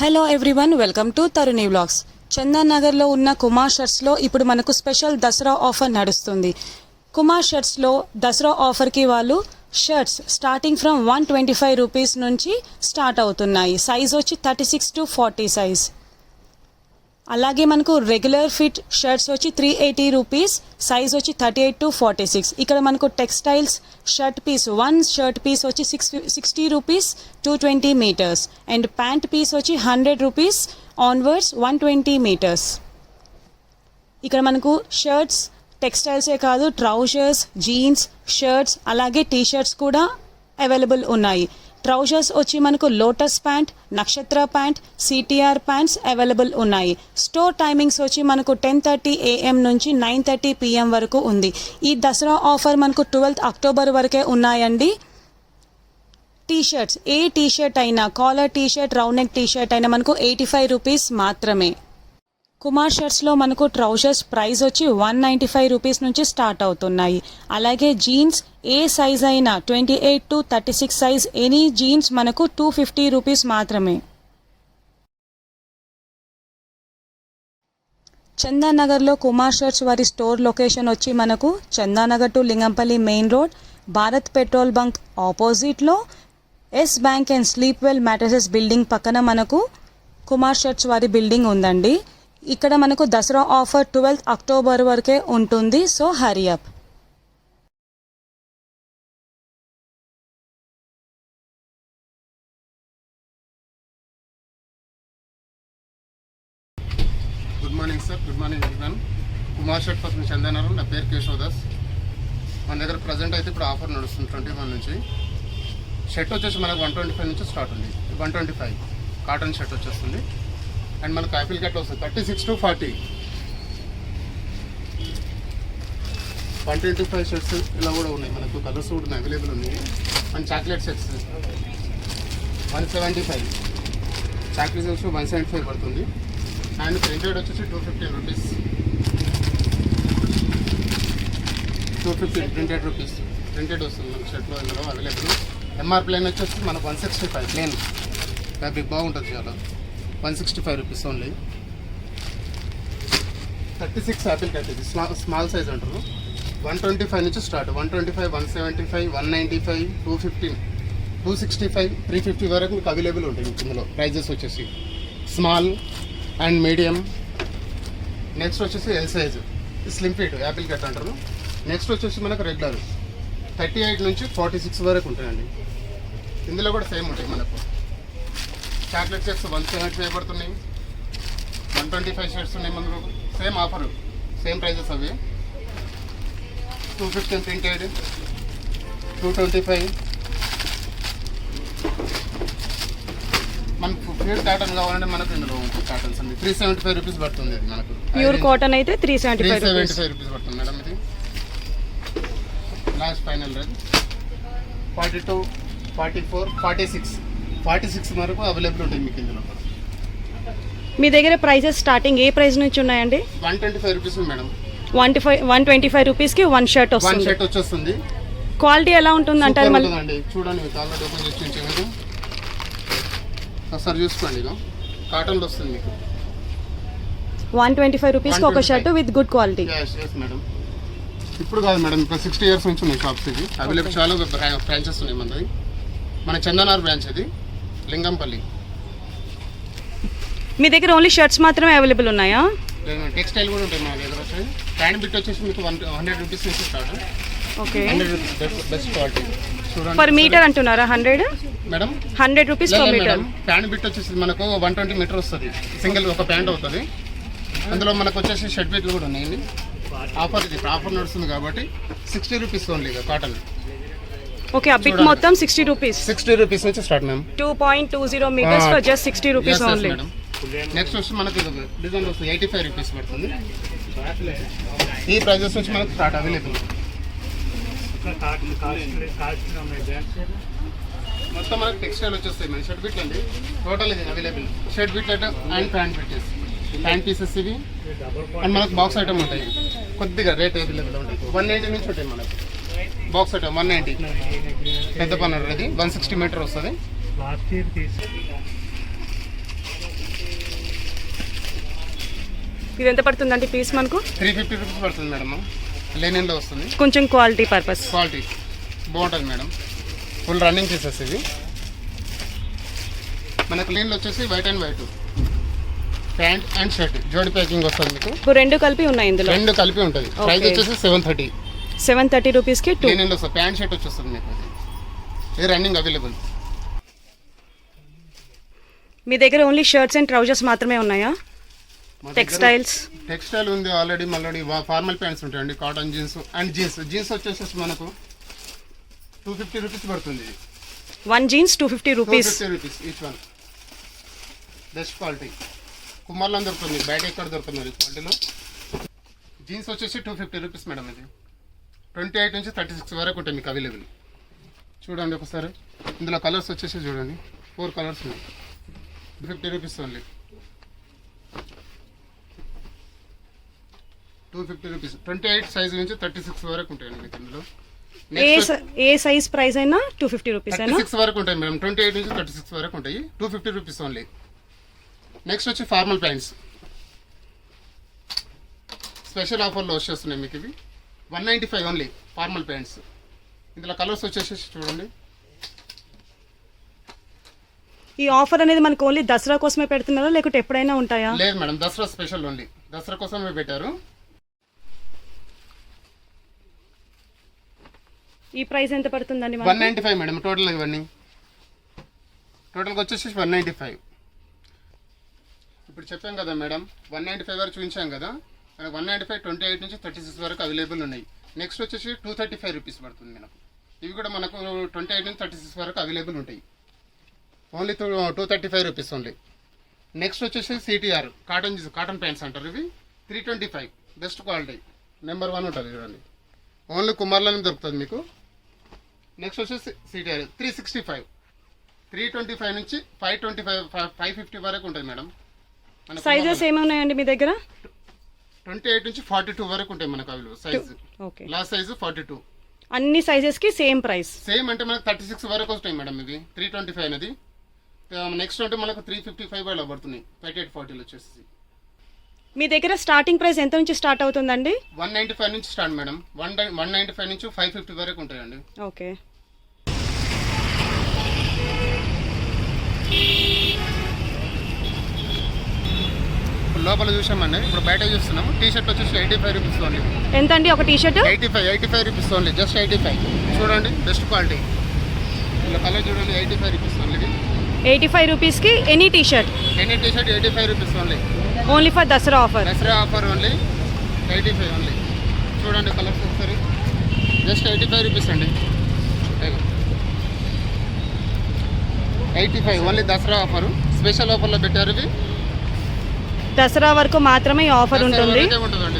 Hello everyone, welcome to Taruni vlogs. Chandan నగర్లో ఉన్న కుమార్ షర్ట్స్లో ఇప్పుడు మనకు స్పెషల్ దసరా ఆఫర్ నడుస్తుంది. కుమార్ షర్ట్స్లో దసరా ఆఫర్కి వాళ్ళు షర్ట్స్ స్టార్టింగ్ ఫ్రమ్ 125 రూపీస్ నుంచి స్టార్ట్ అవుతున్నాయి. సైజ్ వచ్చి 36 to 40 సైజ్. అలాగే మనకు రెగ్యులర్ ఫిట్ షర్ట్స్ వచ్చి 380 రూపీస్, సైజ్ వచ్చి 38 to 46. ఇక్కడ మనకు textiles shirt piece, one shirt piece వచ్చి 60 rupees 220 metres and pant piece వచ్చి 100 రూపీస్ ఆన్వర్డ్స్ 120 మీటర్స్. ఇక్కడ మనకు షర్ట్స్ టెక్స్టైల్సే కాదు, ట్రౌజర్స్, జీన్స్, షర్ట్స్ అలాగే టీ షర్ట్స్ కూడా అవైలబుల్ ఉన్నాయి. ట్రౌజర్స్ వచ్చి మనకు లోటస్ ప్యాంట్, నక్షత్ర ప్యాంట్, సిటిఆర్ ప్యాంట్స్ అవైలబుల్ ఉన్నాయి. స్టోర్ టైమింగ్స్ వచ్చి మనకు 10:30 AM నుంచి 9:30 PM వరకు ఉంది. ఈ దసరా ఆఫర్ మనకు 12th అక్టోబర్ వరకే ఉన్నాయండి. టీషర్ట్స్, ఏ టీషర్ట్ అయినా, collar T-shirt, round neck T-shirt అయినా మనకు 85 రూపీస్ మాత్రమే. కుమార్ షర్ట్స్లో మనకు ట్రౌజర్స్ ప్రైస్ వచ్చి 195 రూపీస్ నుంచి స్టార్ట్ అవుతున్నాయి. అలాగే జీన్స్ ఏ సైజ్ అయినా 28 to 36 సైజ్ ఎనీ జీన్స్ మనకు 250 రూపీస్ మాత్రమే. చందన్ నగర్లో కుమార్ షర్ట్స్ వారి స్టోర్ లొకేషన్ వచ్చి మనకు Chandan Nagar to Lingampalli main road, Bharat petrol bunk ఆపోజిట్లో Yes Bank and Sleepwell mattresses building పక్కన మనకు కుమార్ షర్ట్స్ వారి బిల్డింగ్ ఉందండి. ఇక్కడ మనకు దసరా ఆఫర్ 12th అక్టోబర్ వరకే ఉంటుంది. So hurry up. Good morning sir, good morning everyone. Kumar shirt పక్కన చందనగర్, నా పేరు కేశవదాస్. మన దగ్గర ప్రజెంట్ అయితే ఇప్పుడు ఆఫర్ నడుస్తుంది 21 నుంచి. షర్ట్ వచ్చేసి మనకు 125 నుంచి స్టార్ట్ ఉంది. 125 కాటన్ షర్ట్ వచ్చేస్తుంది. అండ్ మనకు యాపిల్ కట్ వస్తుంది 36 to 40. 125 షర్ట్స్ ఇలా కూడా ఉన్నాయి, మనకు కలర్స్ కూడా అవైలబుల్ ఉన్నాయి. And chocolate shirts 175, chocolate shirts 175 పడుతుంది. అండ్ ప్రింటెడ్ వచ్చేసి 215 రూపీస్, 215 ప్రింటెడ్ రూపీస్ ప్రింటెడ్ వస్తుంది మనకు షర్ట్లో ఇందులో అవైలబుల్. ఎంఆర్ ప్లేన్ వచ్చేసి మనకు 165 ప్లేన్ ఫ్యాబ్రిక్ బాగుంటుంది చాలా, 165 రూపీస్ ఓన్లీ. 36 యాపిల్ కట్, ఇది స్మాల్ సైజ్ అంటారు. 125 నుంచి స్టార్ట్, 125, 175, 195, 215, 265, 350 వరకు మీకు అవైలబుల్ ఉంటాయి. మీకు ఇందులో ప్రైజెస్ వచ్చేసి స్మాల్ అండ్ మీడియం. నెక్స్ట్ వచ్చేసి L size, slim fit Apple cut అంటారు. నెక్స్ట్ వచ్చేసి మనకు రెగ్యులర్ 38 నుంచి 46 వరకు ఉంటాయండి. ఇందులో కూడా సేమ్ ఉంటాయి మనకు. చాక్లెట్ షర్ట్స్ 175 పడుతున్నాయి, 125 షర్ట్స్ ఉన్నాయి మనకు. సేమ్ ఆఫర్, సేమ్ ప్రైజెస్ అవి. 215 ప్రింటెడ్, 225. మనకు ప్యూర్ కాటన్ కావాలంటే మనకు ఇందులో ఉంటుంది కాటన్స్ అండి. 375 రూపీస్ పడుతుంది. ఇది మనకు ప్యూర్ కాటన్ అయితే 375 రూపీస్ పడుతుంది మేడం. ఇది లాస్ట్ ఫైనల్ రేట్ 42, 44, 46 వరకు అవైలబుల్ ఉంటుంది మీకు ఇందులో. మీ దగ్గర ప్రైజెస్ స్టార్టింగ్ ఏ ప్రైస్ నుంచి ఉన్నాయండి? 125 రూపీస్ మేడం. 125 రూపీస్కి వన్ షర్ట్ వచ్చేస్తుంది. క్వాలిటీ ఎలా ఉంటుంది అంటారు? మళ్ళీ చూడండి, మీకు ఆల్రెడీ ఓపెన్ చేసి ఉంచాను, ఒకసారి చూసుకోండి. ఇక కాటన్లో వస్తుంది మీకు. 125 రూపీస్కి ఒక shirt with good quality. Madam ఇప్పుడు కాదు మేడం, ఇప్పుడు 60 years నుంచి ఉన్నాయి షాప్స్. ఇది అవైలబుల్ చాలా బ్రాంచెస్ ఉన్నాయి మనది. మన చందనార్ బ్రాంచ్ ఇది, లింగంపల్లి. మీ దగ్గర ఓన్లీ షర్ట్స్ మాత్రమే అవైలబుల్ ఉన్నాయా? టెక్స్టైల్ కూడా ఉంటాయి మన దగ్గర. వచ్చి ప్యాంట్ బిట్ వచ్చేసి మీకు 100 రూపీస్ నుంచి start. Okay, 100 rupees best quality. చూడండి, పర్ మీటర్ అంటున్నారా? 100 madam, 100 rupees per metre. Pant bit వచ్చేసి మనకు 120 మీటర్ వస్తుంది. సింగిల్ ఒక ప్యాంట్ అవుతుంది. అందులో మనకు వచ్చేసి షర్ట్ బిట్లు కూడా ఉన్నాయండి. ఆఫర్, ఇది ఆఫర్ నడుస్తుంది కాబట్టి 60 రూపీస్ ఓన్లీ కాటన్. ఓకే, ఆ బిట్ మొత్తం 60 రూపీస్. 60 రూపీస్ నుంచి start ma'am. 2.20 metres for just 60 rupees only. Next వచ్చి మనకు డిజైన్ వస్తుంది 85 రూపీస్ పడుతుంది. ఈ ప్రైజెస్ నుంచి మనకు స్టార్ట్ అవైలబుల్. మొత్తం మనకు టెక్స్టైల్ వచ్చేస్తాయి మన షర్ట్ బిట్లు అండి. టోటల్ ఇది available shirt bit and pant bits, pant pieces ఇవి. అండ్ మనకు బాక్స్ ఐటమ్ ఉంటాయి, కొద్దిగా రేట్ అవైలబుల్ ఉంటాయి. 190 నుంచి ఉంటాయి మనకు. బాక్స్ ఐటమ్ 190, పెద్ద పన్నర్, ఇది 160 మీటర్ వస్తుంది. ఇది ఎంత పడుతుందండి పీస్ మనకు? 350 రూపీస్ పడుతుంది మేడం. లెనిన్లో వస్తుంది, కొంచెం క్వాలిటీ పర్పస్. క్వాలిటీ బాగుంటుంది మేడం. ఫుల్ రన్నింగ్ పీసెస్ ఇవి. మనకు లెనిన్లో వచ్చేసి white and white pant and shirt జోడి ప్యాకింగ్ వస్తుంది మీకు. ఇప్పుడు రెండు కలిపి ఉన్నాయి ఇందులో? రెండు కలిపి ఉంటుంది. ప్రైస్ వచ్చేసి 730 రూపీస్కి 2. లెనిన్లో వస్తుంది. ప్యాంట్ షర్ట్ వచ్చేస్తుంది మీకు. ఇది రన్నింగ్ అవైలబుల్. మీ దగ్గర ఓన్లీ షర్ట్స్ అండ్ ట్రౌజర్స్ మాత్రమే ఉన్నాయా? టెక్స్టైల్స్? టెక్స్టైల్ ఉంది ఆల్రెడీ. మళ్ళీ ఫార్మల్ ప్యాంట్స్ ఉంటాయండి, కాటన్ జీన్స్ అండ్ జీన్స్ వచ్చేసి మనకు 250 రూపీస్ పడుతుంది. 1 jeans 250 rupees. 250 rupees each one. Best quality. కుమ్మర్లో దొరుకుతుంది, బయట ఎక్కడ దొరుకుతుంది ఈ క్వాలిటీలో. జీన్స్ వచ్చేసి 250 రూపీస్ మేడం. ఇది 28 నుంచి 36 వరకు ఉంటాయి మీకు అవైలబుల్. చూడండి ఒకసారి. ఇందులో కలర్స్ వచ్చేసి చూడండి, 4 కలర్స్ ఉన్నాయి. 250 రూపీస్ ఓన్లీ. 250 రూపీస్. 28 సైజ్ నుంచి 36 వరకు ఉంటాయండి మీకు ఇందులో. ఏ సైజ్ ప్రైస్ అయినా 250 రూపీస్ అయినా 36 వరకు ఉంటాయి మేడం. 28 నుంచి 36 వరకు ఉంటాయి. 250 రూపీస్ ఓన్లీ. నెక్స్ట్ వచ్చి ఫార్మల్ ప్యాంట్స్ స్పెషల్ ఆఫర్లో వచ్చేస్తున్నాయి మీకు. ఇవి 195 ఓన్లీ ఫార్మల్ ప్యాంట్స్. ఇందులో కలర్స్ వచ్చేసి చూడండి. ఈ ఆఫర్ అనేది మనకు ఓన్లీ దసరా కోసమే పెడుతున్నారా లేకుంటే ఎప్పుడైనా ఉంటాయా? లేదు madam, Dasara special only. Dasara కోసమే పెట్టారు. ఈ ప్రైస్ ఎంత పడుతుందండి? 195 మేడం టోటల్. ఇవన్నీ టోటల్గా వచ్చేసి 195. ఇప్పుడు చెప్పాం కదా మేడం, 195 వరకు చూపించాం కదా. మనకు 195 28 నుంచి 36 వరకు అవైలబుల్ ఉన్నాయి. నెక్స్ట్ వచ్చేసి 235 రూపీస్ పడుతుంది మేడం. ఇవి కూడా మనకు 28 నుంచి 36 వరకు అవైలబుల్ ఉంటాయి. Only 235 rupees only. నెక్స్ట్ వచ్చేసి సిటిఆర్ కాటన్ ప్యాంట్స్ అంటారు. ఇవి 325 బెస్ట్ క్వాలిటీ, నెంబర్ 1 ఉంటుంది చూడండి. ఓన్లీ కుమార్లోనే దొరుకుతుంది మీకు. నెక్స్ట్ వచ్చేసి సిటిఆర్ 365, 325 నుంచి 525 550 వరకు ఉంటుంది మేడం. సైజెస్ ఏమున్నాయండి మీ దగ్గర? 28 నుంచి 42 వరకు ఉంటాయి మనకు అవి సైజు. ఓకే. Last size 42. అన్ని సైజెస్ కి సేమ్ ప్రైస్? సేమ్ అంటే మనకు 36 వరకు వస్తాయి మేడం. ఇది 325 అనేది. నెక్స్ట్ అంటే మనకు 355 అలా పడుతున్నాయి. 3840 వచ్చేసి. మీ దగ్గర స్టార్టింగ్ ప్రైస్ ఎంత నుంచి స్టార్ట్ అవుతుందండి? 195 నుంచి స్టార్ట్ మేడం. 195 నుంచి 550 వరకు ఉంటాయండి. ఓకే. లోపల చూసామండి. ఇప్పుడు బయట చూస్తున్నాము. టీ షర్ట్ వచ్చేసి 85 రూపీస్ ఓన్లీ. ఎంత అండి ఒక T shirt? 85 rupees only. Just 85. చూడండి బెస్ట్ క్వాలిటీ. ఇలా కలర్ చూడండి. 85 రూపీస్ ఓన్లీ. 85 రూపీస్కి any T shirt? Any T shirt 85 rupees only. Only for Dasara offer? Dasara offer only. 85 only. చూడండి కలర్స్ ఒకసారి. జస్ట్ 85 రూపీస్ అండి. 85 ఓన్లీ దసరా ఆఫర్. స్పెషల్ ఆఫర్లో పెట్టారు ఇవి. దసరా వరకు మాత్రమే ఈ ఆఫర్ ఉంటుంది. ఉంటుందండి.